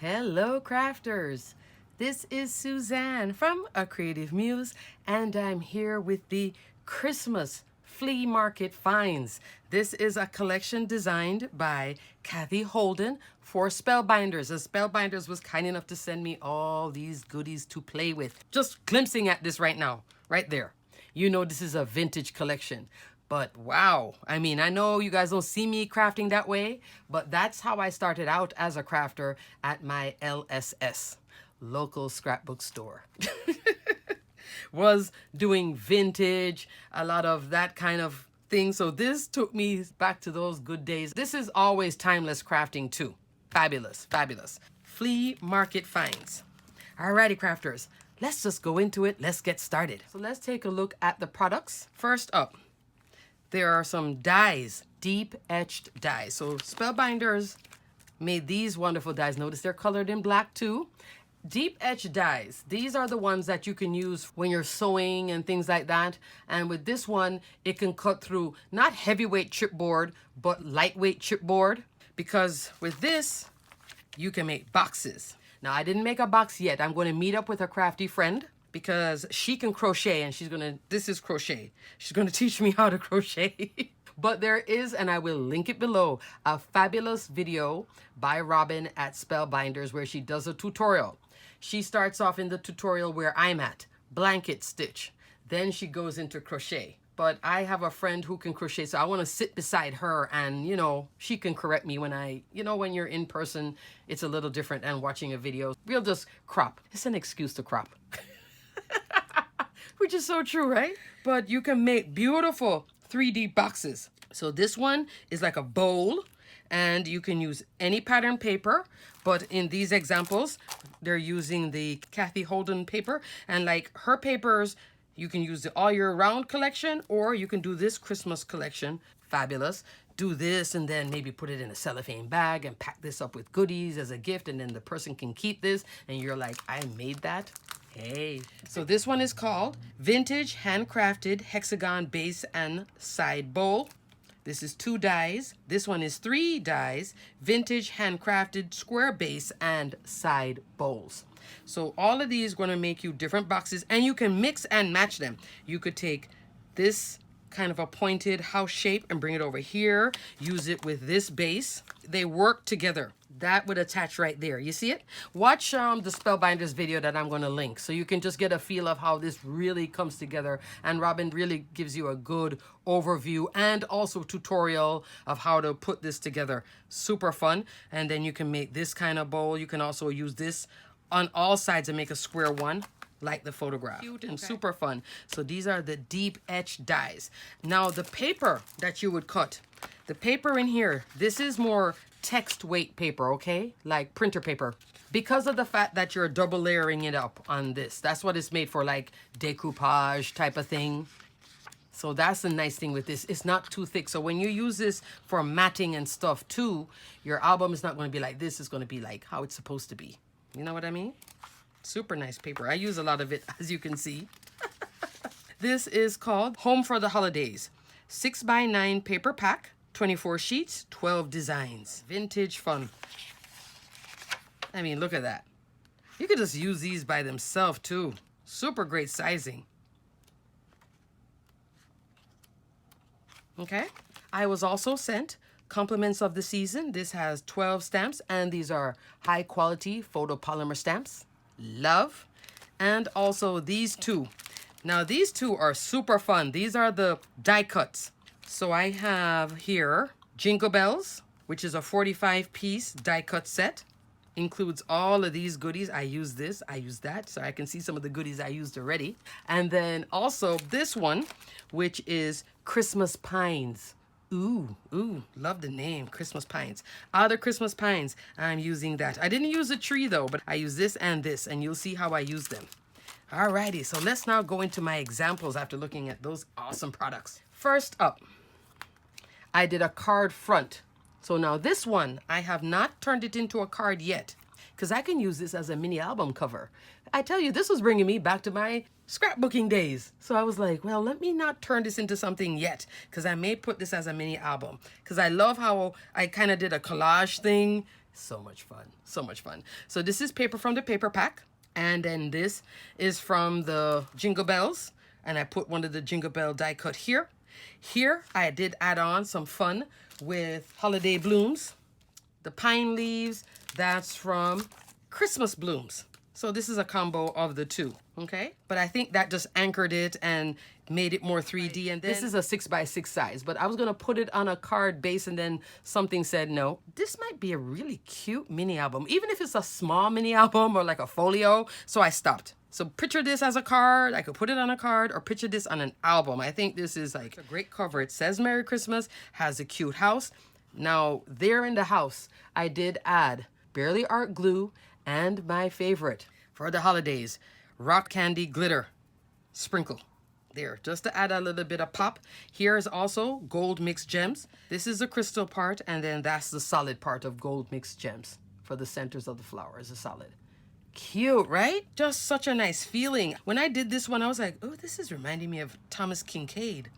Hello crafters, this is Suzanne from A Creative Muse and I'm here with the Christmas Flea Market Finds. This is a collection designed by Cathe Holden for Spellbinders. As Spellbinders was kind enough to send me all these goodies to play with. Just glimpsing at this right now, right there. You know this is a vintage collection. But wow, I mean, I know you guys don't see me crafting that way, but that's how I started out as a crafter at my LSS, local scrapbook store. Was doing vintage, a lot of that kind of thing. So this took me back to those good days. This is always timeless crafting too. Fabulous, fabulous. Flea Market Finds. Alrighty, crafters, let's just go into it. Let's get started. So let's take a look at the products. First up, there are some dies, deep etched dies. So Spellbinders made these wonderful dies. Notice they're colored in black too. Deep etched dies, these are the ones that you can use when you're sewing and things like that. And with this one, it can cut through not heavyweight chipboard, but lightweight chipboard. Because with this, you can make boxes. Now, I didn't make a box yet. I'm going to meet up with a crafty friend because she can crochet and this is crochet. She's going to teach me how to crochet. But there is, and I will link it below, a fabulous video by Robin at Spellbinders where she does a tutorial. She starts off in the tutorial where I'm at, blanket stitch. Then she goes into crochet. But I have a friend who can crochet, so I want to sit beside her and, she can correct me when when you're in person, it's a little different than watching a video. We'll just crop. It's an excuse to crop. Which is so true, right? But you can make beautiful 3D boxes. So this one is like a bowl and you can use any pattern paper, but in these examples, they're using the Cathe Holden paper, and like her papers, you can use the all year round collection, or you can do this Christmas collection. Fabulous. Do this and then maybe put it in a cellophane bag and pack this up with goodies as a gift, and then the person can keep this and you're like, I made that. Hey. So this one is called Vintage Handcrafted Hexagon Base and Side Bowl. This is 2 dies. This one is 3 dies. Vintage handcrafted square base and side bowls. So all of these are going to make you different boxes, and you can mix and match them. You could take this kind of a pointed house shape and bring it over here. Use it with this base. They work together. That would attach right there. You see it? Watch the Spellbinders video that I'm going to link so you can just get a feel of how this really comes together. And Robin really gives you a good overview and also tutorial of how to put this together. Super fun. And then you can make this kind of bowl. You can also use this on all sides and make a square one, like the photograph. Cute and super fun. So these are the deep etched dies. Now the paper that you would cut, the paper in here, this is more text weight paper, okay? Like printer paper. Because of the fact that you're double layering it up on this. That's what it's made for, like decoupage type of thing. So that's the nice thing with this. It's not too thick. So when you use this for matting and stuff too, your album is not going to be like this. It's going to be like how it's supposed to be. You know what I mean? Super nice paper. I use a lot of it, as you can see. This is called Home for the Holidays. 6x9 paper pack, 24 sheets, 12 designs. Vintage fun. I mean, look at that. You could just use these by themselves too. Super great sizing. Okay. I was also sent Compliments of the Season. This has 12 stamps, and these are high quality photopolymer stamps. Love. And also these two. Now these two are super fun. These are the die cuts. So I have here Jingle Bells, which is a 45-piece die cut set. Includes all of these goodies. I use this, I use that, so I can see some of the goodies I used already. And then also this one, which is Christmas Pines. Ooh, love the name, Christmas Pines. Other Christmas Pines, I'm using that. I didn't use a tree though, but I use this, and you'll see how I use them. Alrighty, so let's now go into my examples after looking at those awesome products. First up, I did a card front. So now this one, I have not turned it into a card yet because I can use this as a mini album cover. I tell you, this was bringing me back to my scrapbooking days. So I was like, well, let me not turn this into something yet because I may put this as a mini album because I love how I kind of did a collage thing. So much fun. So much fun. So this is paper from the paper pack. And then this is from the Jingle Bells. And I put one of the Jingle Bell die cut here. Here, I did add on some fun with holiday blooms. The pine leaves, that's from Christmas blooms. So this is a combo of the two, okay? But I think that just anchored it and made it more 3D. And then, this is a 6x6 size, but I was gonna put it on a card base, and then something said, no, this might be a really cute mini album, even if it's a small mini album or like a folio. So I stopped. So picture this as a card. I could put it on a card or picture this on an album. I think this is like a great cover. It says Merry Christmas, has a cute house. Now, there in the house, I did add Barely Art glue and my favorite for the holidays, rock candy glitter sprinkle. There, just to add a little bit of pop. Here is also gold mixed gems. This is the crystal part, and then that's the solid part of gold mixed gems for the centers of the flower is a solid. Cute, right? Just such a nice feeling. When I did this one, I was like, oh, this is reminding me of Thomas Kincaid.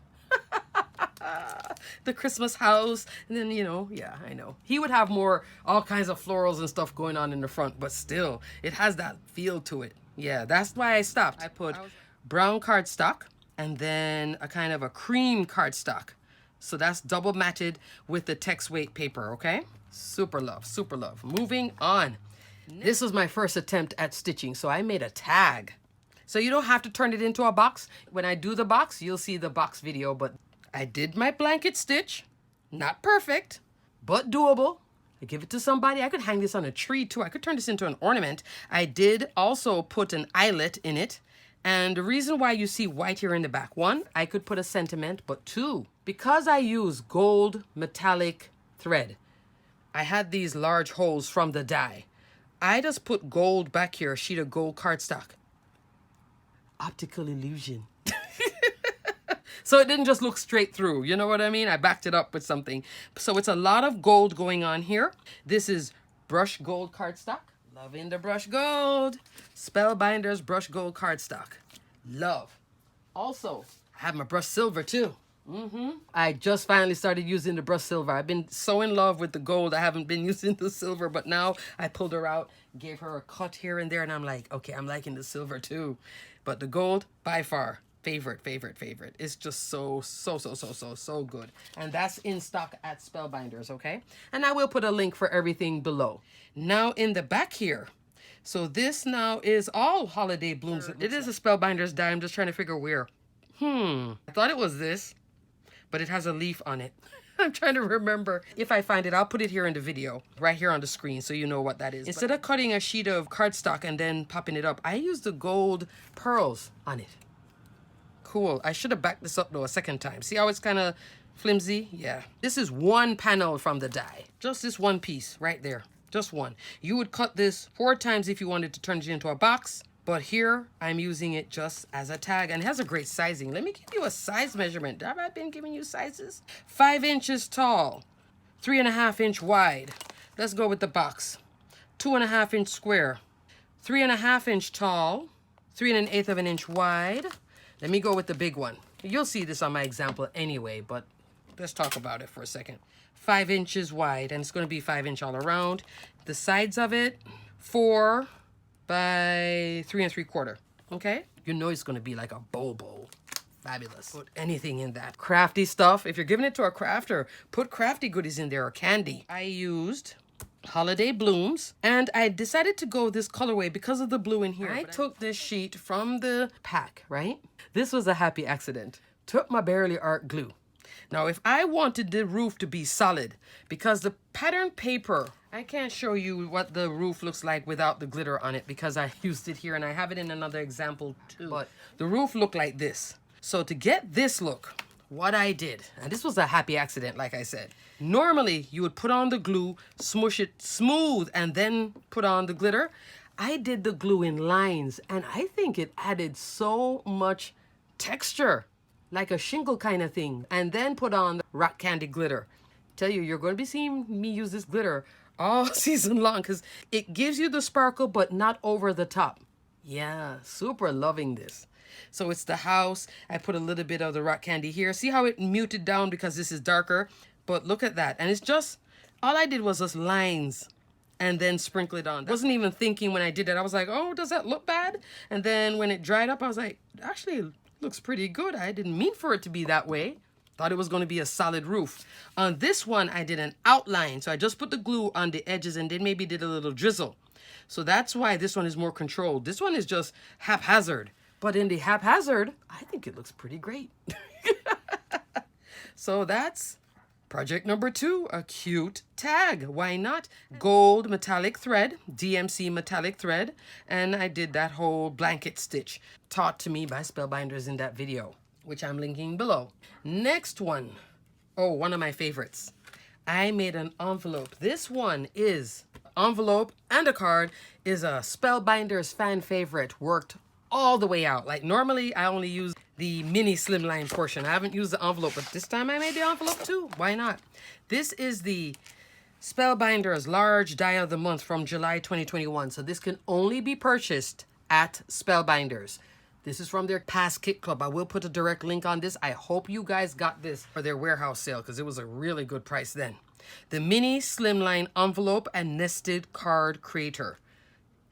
The Christmas house. And then, you know, yeah, I know. He would have more, all kinds of florals and stuff going on in the front, but still, it has that feel to it. Yeah, that's why I stopped. I put brown cardstock and then a kind of a cream cardstock. So that's double matted with the text weight paper, okay? Super love, super love. Moving on. This was my first attempt at stitching, so I made a tag. So you don't have to turn it into a box. When I do the box, you'll see the box video, but I did my blanket stitch. Not perfect, but doable. I give it to somebody. I could hang this on a tree too. I could turn this into an ornament. I did also put an eyelet in it. And the reason why you see white here in the back, one, I could put a sentiment, but two, because I use gold metallic thread, I had these large holes from the die. I just put gold back here, a sheet of gold cardstock. Optical illusion. So it didn't just look straight through, you know what I mean? I backed it up with something. So it's a lot of gold going on here. This is brushed gold cardstock. Loving the brushed gold. Spellbinders brushed gold cardstock. Love. Also, I have my brushed silver too. I just finally started using the brushed silver. I've been so in love with the gold. I haven't been using the silver, but now I pulled her out, gave her a cut here and there, and I'm like, okay, I'm liking the silver too. But the gold, by far, favorite. It's just so good. And that's in stock at Spellbinders, okay? And I will put a link for everything below. Now in the back here, so this now is all holiday blooms. It is a Spellbinders die. I'm just trying to figure where. I thought it was this, but it has a leaf on it. I'm trying to remember. If I find it, I'll put it here in the video, right here on the screen, so you know what that is. Instead of cutting a sheet of cardstock and then popping it up, I used the gold pearls on it. Cool. I should have backed this up though a second time. See how it's kind of flimsy? Yeah. This is one panel from the die. Just this one piece right there. Just one. You would cut this 4 times if you wanted to turn it into a box. But here, I'm using it just as a tag. And it has a great sizing. Let me give you a size measurement. Have I been giving you sizes? 5 inches tall. 3.5 inch wide. Let's go with the box. 2.5 inch square. 3.5 inch tall. 3 1/8 of an inch wide. Let me go with the big one. You'll see this on my example anyway, but let's talk about it for a second. 5 inches wide, and it's going to be 5 inch all around. The sides of it, 4 by 3 3/4. Okay? You know it's going to be like a bowl. Fabulous. Put anything in that. Crafty stuff. If you're giving it to a crafter, put crafty goodies in there or candy. I used holiday blooms, and I decided to go this colorway because of the blue in here. I took this sheet from the pack, right? This was a happy accident. Took my Barely Art glue. Now, if I wanted the roof to be solid, because the pattern paper, I can't show you what the roof looks like without the glitter on it because I used it here and I have it in another example too. But the roof looked like this. So to get this look, what I did, and this was a happy accident, like I said. Normally, you would put on the glue, smush it smooth, and then put on the glitter. I did the glue in lines, and I think it added so much texture, like a shingle kind of thing, and then put on the rock candy glitter. Tell you, you're going to be seeing me use this glitter all season long because it gives you the sparkle, but not over the top. Yeah, super loving this. So it's the house. I put a little bit of the rock candy here. See how it muted down because this is darker? But look at that. And it's just, all I did was just lines and then sprinkle it on. I wasn't even thinking when I did it. I was like, oh, does that look bad? And then when it dried up, I was like, actually, it looks pretty good. I didn't mean for it to be that way. Thought it was going to be a solid roof. On this one, I did an outline. So I just put the glue on the edges and then maybe did a little drizzle. So that's why this one is more controlled. This one is just haphazard. But in the haphazard, I think it looks pretty great. So that's project number 2, a cute tag. Why not? Gold metallic thread, DMC metallic thread. And I did that whole blanket stitch taught to me by Spellbinders in that video, which I'm linking below. Next one. Oh, one of my favorites. I made an envelope. This one is envelope and a card, is a Spellbinders fan favorite, worked all the way out. Like normally I only use the mini slimline portion. I haven't used the envelope, but this time I made the envelope too. Why not? This is the Spellbinders large die of the month from July 2021. So this can only be purchased at Spellbinders. This is from their past kit club. I will put a direct link on this. I hope you guys got this for their warehouse sale because it was a really good price then. The mini slimline envelope and nested card creator.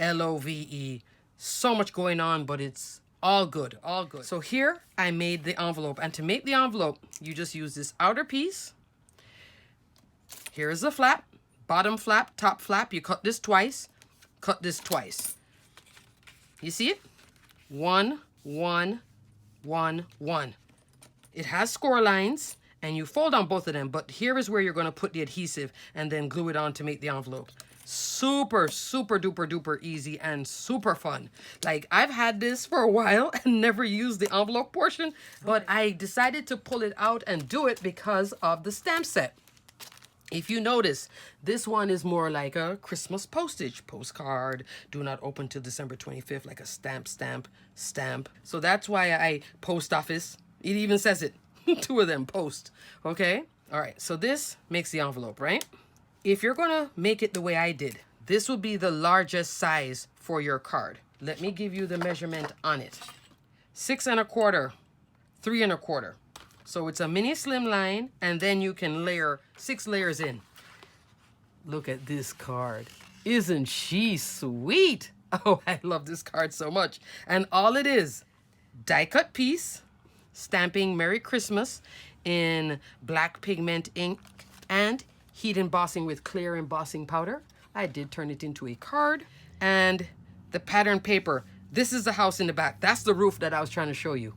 LOVE. So much going on, but it's all good, all good. So here I made the envelope, and to make the envelope, you just use this outer piece. Here is the flap, bottom flap, top flap. You cut this twice, cut this twice. You see it? 1, 1, 1, 1. It has score lines, and you fold on both of them, but here is where you're going to put the adhesive and then glue it on to make the envelope. Super, super duper duper easy and super fun. Like, I've had this for a while and never used the envelope portion, but I decided to pull it out and do it because of the stamp set. If you notice, this one is more like a Christmas postage postcard. Do not open till December 25th, like a stamp. So that's why I post office. It even says it. 2 of them post. Okay? All right. So this makes the envelope, right? If you're going to make it the way I did, this will be the largest size for your card. Let me give you the measurement on it. 6 1/4, 3 1/4. So it's a mini slimline, and then you can layer 6 layers in. Look at this card. Isn't she sweet? Oh, I love this card so much. And all it is, die cut piece, stamping Merry Christmas in black pigment ink, and heat embossing with clear embossing powder. I did turn it into a card. And the pattern paper. This is the house in the back. That's the roof that I was trying to show you.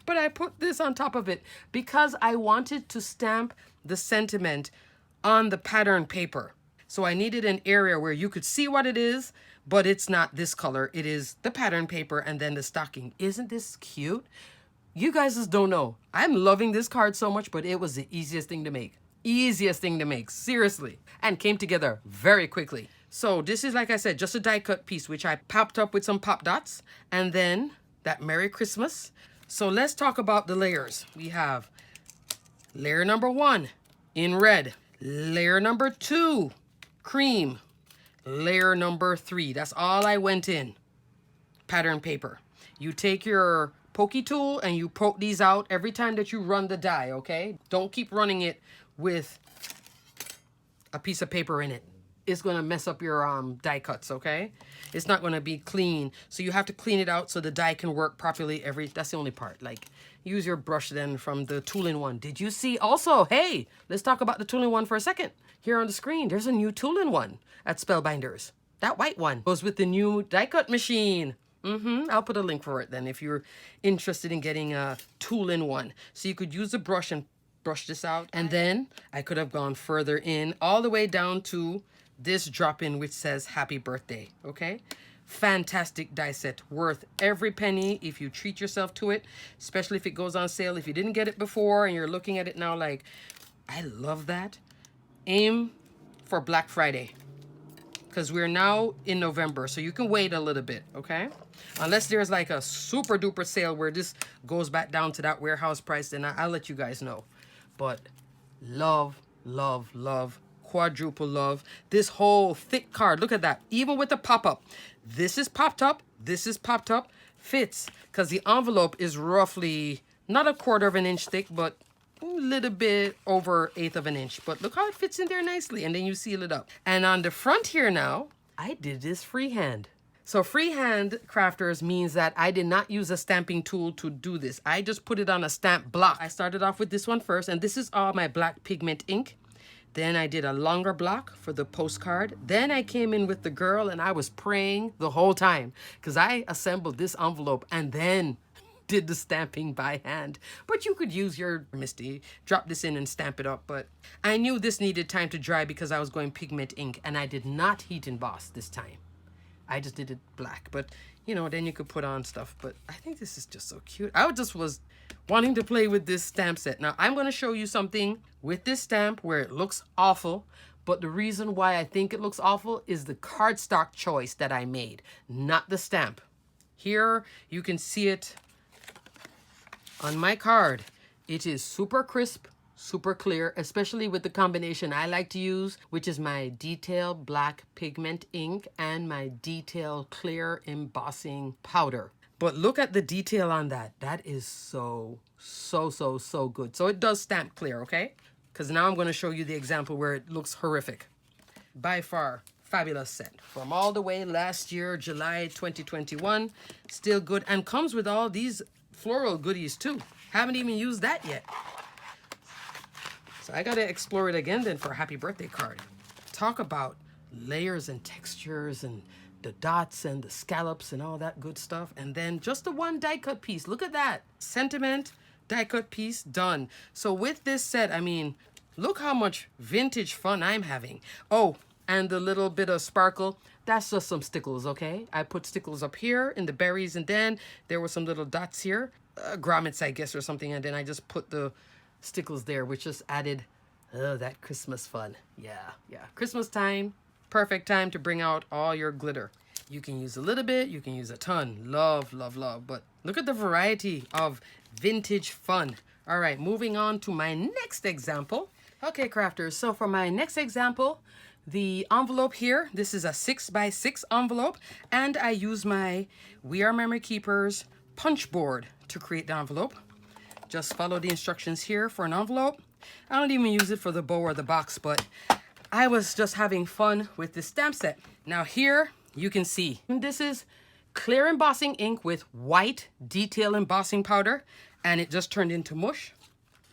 But I put this on top of it because I wanted to stamp the sentiment on the pattern paper. So I needed an area where you could see what it is, but it's not this color. It is the pattern paper and then the stocking. Isn't this cute? You guys just don't know. I'm loving this card so much, but it was the easiest thing to make. Easiest thing to make, seriously, and came together very quickly. So this is, like I said, just a die cut piece, which I popped up with some pop dots, and then that Merry Christmas. So let's talk about the layers. We have layer number 1 in red, layer number 2 cream, layer number 3. That's all I went in. Pattern paper. You take your pokey tool and you poke these out every time that you run the die, okay? Don't keep running it with a piece of paper in it. It's going to mess up your die cuts, okay? It's not going to be clean. So you have to clean it out so the die can work properly that's the only part. Like, use your brush then from the tool-in-one. Did you see also, hey, let's talk about the tool-in-one for a second. Here on the screen, there's a new tool-in-one at Spellbinders. That white one goes with the new die cut machine. I'll put a link for it then if you're interested in getting a tool-in-one. So you could use a brush and brush this out. And then I could have gone further in all the way down to this drop-in which says happy birthday, okay? Fantastic die set, worth every penny if you treat yourself to it, especially if it goes on sale. If you didn't get it before and you're looking at it now like, I love that, aim for Black Friday because we're now in November, so you can wait a little bit, okay? Unless there's like a super duper sale where this goes back down to that warehouse price, then I'll let you guys know. But love, love, love, quadruple love this whole thick card. Look at that. Even with the pop-up, this is popped up, this is popped up, fits because the envelope is roughly not a 1/4 of an inch thick, but a little bit over 1/8 of an inch, but look how it fits in there nicely, and then you seal it up. And on the front here now, I did this freehand. So freehand, crafters, means that I did not use a stamping tool to do this. I just put it on a stamp block. I started off with this one first, and this is all my black pigment ink. Then I did a longer block for the postcard. Then I came in with the girl, and I was praying the whole time because I assembled this envelope and then did the stamping by hand. But you could use your Misty, drop this in and stamp it up. But I knew this needed time to dry because I was going pigment ink, and I did not heat emboss this time. I just did it black, but you know, then you could put on stuff. But I think this is just so cute. I just was wanting to play with this stamp set. Now I'm going to show you something with this stamp where it looks awful, but the reason why I think it looks awful is the cardstock choice that I made, not the stamp. Here you can see it on my card. It is super crisp, super clear, especially with the combination I like to use, which is my detail black pigment ink and my detail clear embossing powder. But look at the detail on that. That is so good. So it does stamp clear, okay? Because now I'm going to show you the example where it looks horrific. By far, fabulous set. From all the way last year, July 2021. Still good, and comes with all these floral goodies too. Haven't even used that yet. So I gotta explore it again then for a happy birthday card. Talk about layers and textures and the dots and the scallops and all that good stuff. And then just the one die cut piece. Look at that. Sentiment die cut piece done. So with this set, I mean, look how much vintage fun I'm having. Oh, and the little bit of sparkle, that's just some stickles, okay? I put stickles up here in the berries, and then there were some little dots here, grommets, I guess, or something, and then I just put the stickles there, which just added that Christmas fun. Yeah. Christmas time, perfect time to bring out all your glitter. You can use a little bit, you can use a ton. Love, but look at the variety of vintage fun. All right, moving on to my next example. Okay, crafters, so for my next example, the envelope here, this is a 6x6 envelope, and I use my We Are Memory Keepers punch board to create the envelope. Just follow the instructions here for an envelope. I don't even use it for the bow or the box, but I was just having fun with this stamp set. Now here you can see this is clear embossing ink with white detail embossing powder, and it just turned into mush.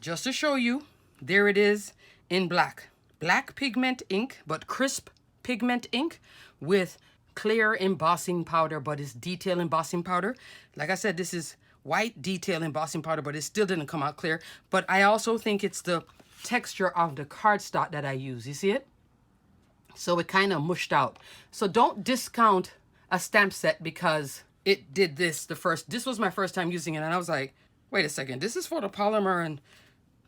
Just to show you, there it is in black. Black pigment ink, but crisp pigment ink with clear embossing powder, but it's detail embossing powder. Like I said, this is white detail embossing powder, but it still didn't come out clear. But I also think it's the texture of the cardstock that I use. You see it? So it kind of mushed out. So don't discount a stamp set because it did this this was my first time using it, and I was like, wait a second, this is photopolymer, and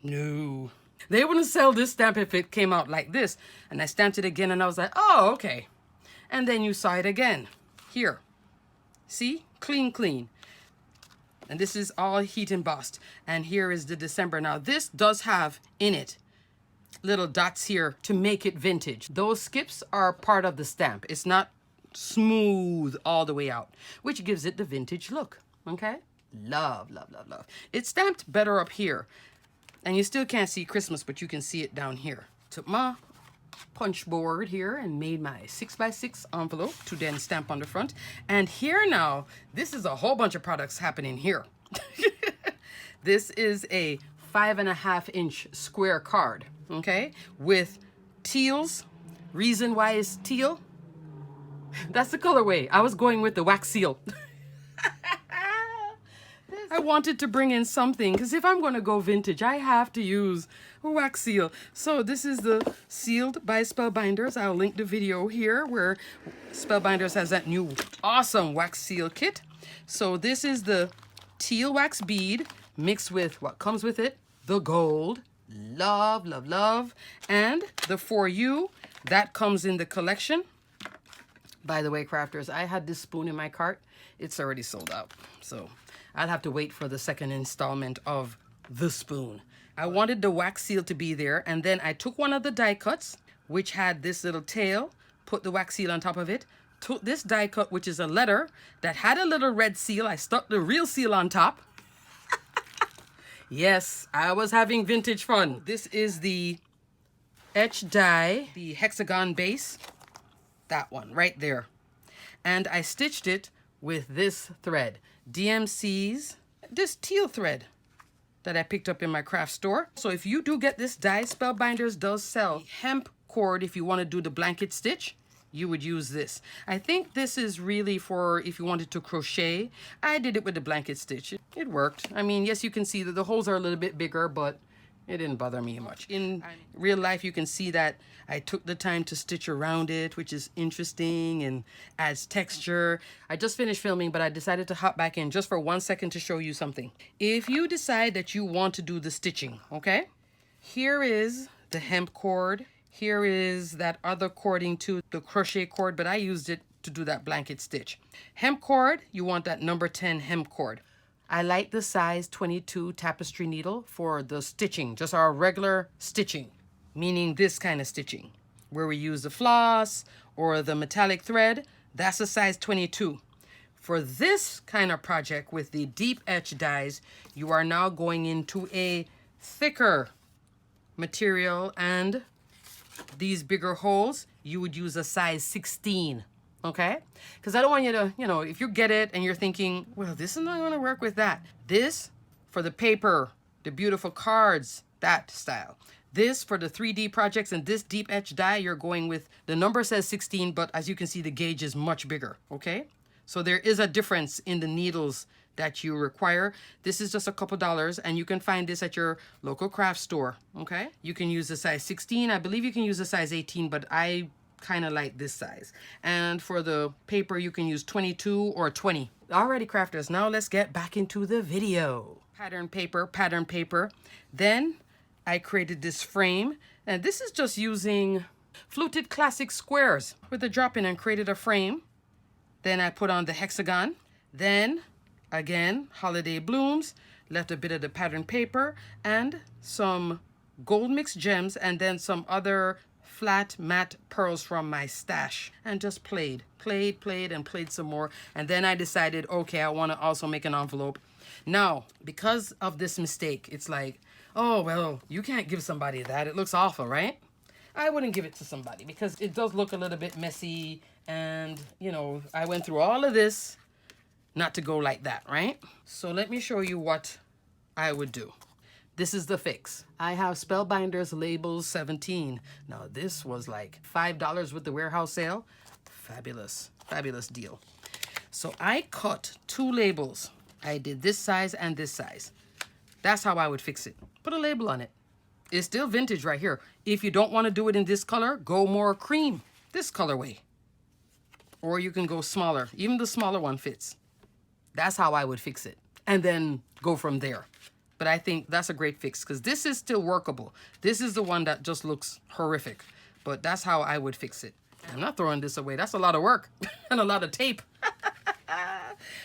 no. They wouldn't sell this stamp if it came out like this. And I stamped it again, and I was like, oh, okay. And then you saw it again. Here. See? Clean. And this is all heat embossed. And here is the December. Now, this does have in it little dots here to make it vintage. Those skips are part of the stamp. It's not smooth all the way out, which gives it the vintage look. Okay? Love. It's stamped better up here. And you still can't see Christmas, but you can see it down here. Took my punch board here and made my 6x6 envelope to then stamp on the front. And here now, this is a whole bunch of products happening here. This is a 5.5-inch square card, okay? With teals. Reason why it's teal? That's the colorway. I was going with the wax seal. I wanted to bring in something, because if I'm going to go vintage, I have to use a wax seal. So this is the Sealed by Spellbinders. I'll link the video here where Spellbinders has that new awesome wax seal kit. So this is the teal wax bead mixed with what comes with it, the gold. Love. And the For You, that comes in the collection. By the way, crafters, I had this spoon in my cart. It's already sold out. So I'll have to wait for the second installment of the spoon. I wanted the wax seal to be there, and then I took one of the die cuts, which had this little tail, put the wax seal on top of it, took this die cut, which is a letter that had a little red seal. I stuck the real seal on top. Yes, I was having vintage fun. This is the etched die, the hexagon base. That one right there. And I stitched it with this thread, DMC's, this teal thread that I picked up in my craft store. So if you do get this die, Spellbinders does sell hemp cord. If you want to do the blanket stitch, you would use this. I think this is really for if you wanted to crochet. I did it with the blanket stitch. It worked. I mean, yes, you can see that the holes are a little bit bigger, but it didn't bother me much. In real life, you can see that I took the time to stitch around it, which is interesting and adds texture. I just finished filming, but I decided to hop back in just for 1 second to show you something. If you decide that you want to do the stitching, okay? Here is the hemp cord. Here is that other cording too, the crochet cord, but I used it to do that blanket stitch. Hemp cord, you want that number 10 hemp cord. I like the size 22 tapestry needle for the stitching, just our regular stitching, meaning this kind of stitching, where we use the floss or the metallic thread. That's a size 22. For this kind of project with the deep etch dies, you are now going into a thicker material, and these bigger holes, you would use a size 16. Okay? Because I don't want you to, you know, if you get it and you're thinking, well, this is not going to work with that. This for the paper, the beautiful cards, that style. This for the 3D projects, and this deep etch die, you're going with, the number says 16, but as you can see, the gauge is much bigger. Okay? So there is a difference in the needles that you require. This is just a couple dollars, and you can find this at your local craft store. Okay? You can use a size 16. I believe you can use a size 18, but I kind of like this size. And for the paper, you can use 22 or 20. Alrighty, crafters, now let's get back into the video. Pattern paper, pattern paper. Then I created this frame, and this is just using fluted classic squares with a drop-in, and created a frame. Then I put on the hexagon. Then again, holiday blooms, left a bit of the pattern paper and some gold mixed gems, and then some other flat matte pearls from my stash, and just played some more. And then I decided, okay, I want to also make an envelope. Now, because of this mistake, it's like, oh, well, you can't give somebody that. It looks awful, right? I wouldn't give it to somebody because it does look a little bit messy. And, you know, I went through all of this not to go like that, right? So let me show you what I would do. This is the fix. I have Spellbinders labels 17. Now this was like $5 with the warehouse sale. Fabulous, fabulous deal. So I cut 2 labels. I did this size and this size. That's how I would fix it. Put a label on it. It's still vintage right here. If you don't want to do it in this color, go more cream, this colorway. Or you can go smaller. Even the smaller one fits. That's how I would fix it. And then go from there. But I think that's a great fix because this is still workable. This is the one that just looks horrific. But that's how I would fix it. I'm not throwing this away. That's a lot of work and a lot of tape.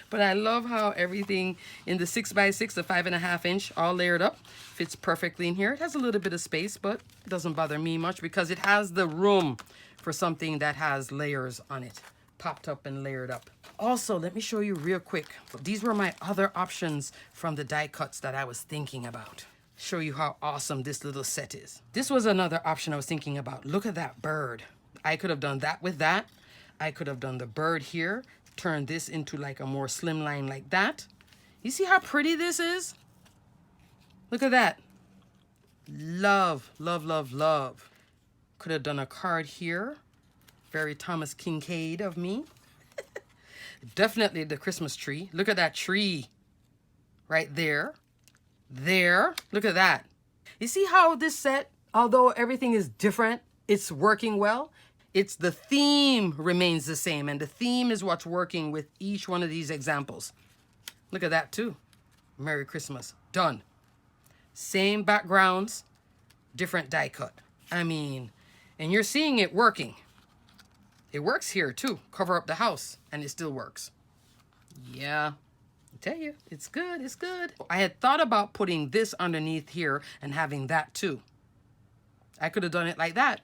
But I love how everything in the 6x6, the 5.5 inch, all layered up, fits perfectly in here. It has a little bit of space, but it doesn't bother me much because it has the room for something that has layers on it, popped up and layered up. Also, let me show you real quick. These were my other options from the die cuts that I was thinking about. Show you how awesome this little set is. This was another option I was thinking about. Look at that bird. I could have done that with that. I could have done the bird here, turned this into like a more slimline like that. You see how pretty this is? Look at that. Love, love, love, love. Could have done a card here. Very Thomas Kincaid of me. Definitely the Christmas tree. Look at that tree right there. There. Look at that. You see how this set, although everything is different, it's working well? It's the theme remains the same, and the theme is what's working with each one of these examples. Look at that too. Merry Christmas. Done. Same backgrounds, different die cut. I mean, and you're seeing it working. It works here too. Cover up the house and it still works. Yeah, I tell you, it's good, it's good. I had thought about putting this underneath here and having that too. I could have done it like that.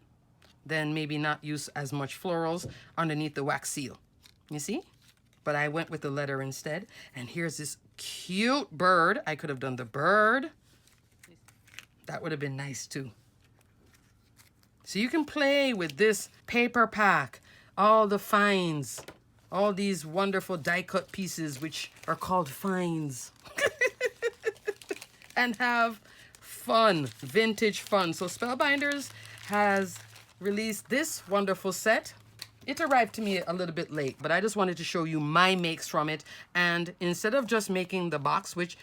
Then maybe not use as much florals underneath the wax seal. You see? But I went with the letter instead. And here's this cute bird. I could have done the bird That would have been nice too. So you can play with this paper pack, all the finds, all these wonderful die cut pieces, which are called finds, and have fun, vintage fun. So Spellbinders has released this wonderful set. It arrived to me a little bit late, but I just wanted to show you my makes from it. And instead of just making the box, which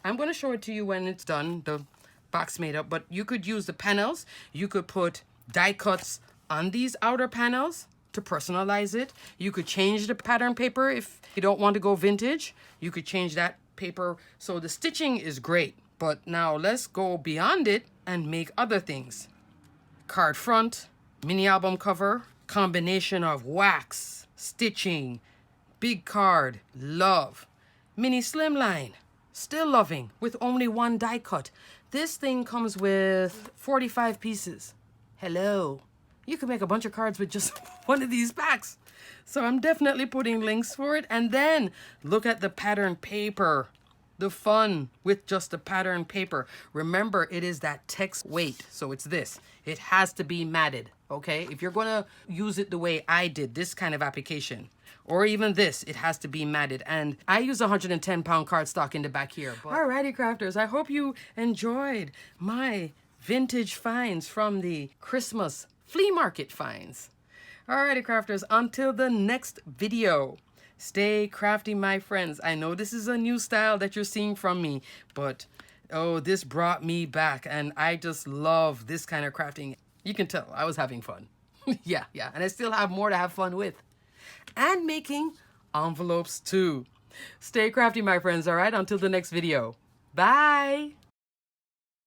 I'm going to show it to you when it's done, the box made up, but you could use the panels. You could put die cuts on these outer panels to personalize it. You could change the pattern paper if you don't want to go vintage. You could change that paper. So the stitching is great, but now let's go beyond it and make other things. Card front, mini album cover, combination of wax, stitching, big card, love, mini slimline, still loving with only one die cut. This thing comes with 45 pieces. Hello. You can make a bunch of cards with just one of these packs. So I'm definitely putting links for it. And then look at the pattern paper. The fun with just the pattern paper. Remember, it is that text weight. So it's this. It has to be matted, okay? If you're going to use it the way I did, this kind of application, or even this, it has to be matted. And I use 110-pound cardstock in the back here. Alrighty, crafters. I hope you enjoyed my vintage finds from the Christmas flea market finds. Alrighty, crafters, until the next video, stay crafty, my friends. I know this is a new style that you're seeing from me, but oh, this brought me back, and I just love this kind of crafting. You can tell I was having fun. yeah, and I still have more to have fun with. And making envelopes too. Stay crafty, my friends, all right? Until the next video. Bye!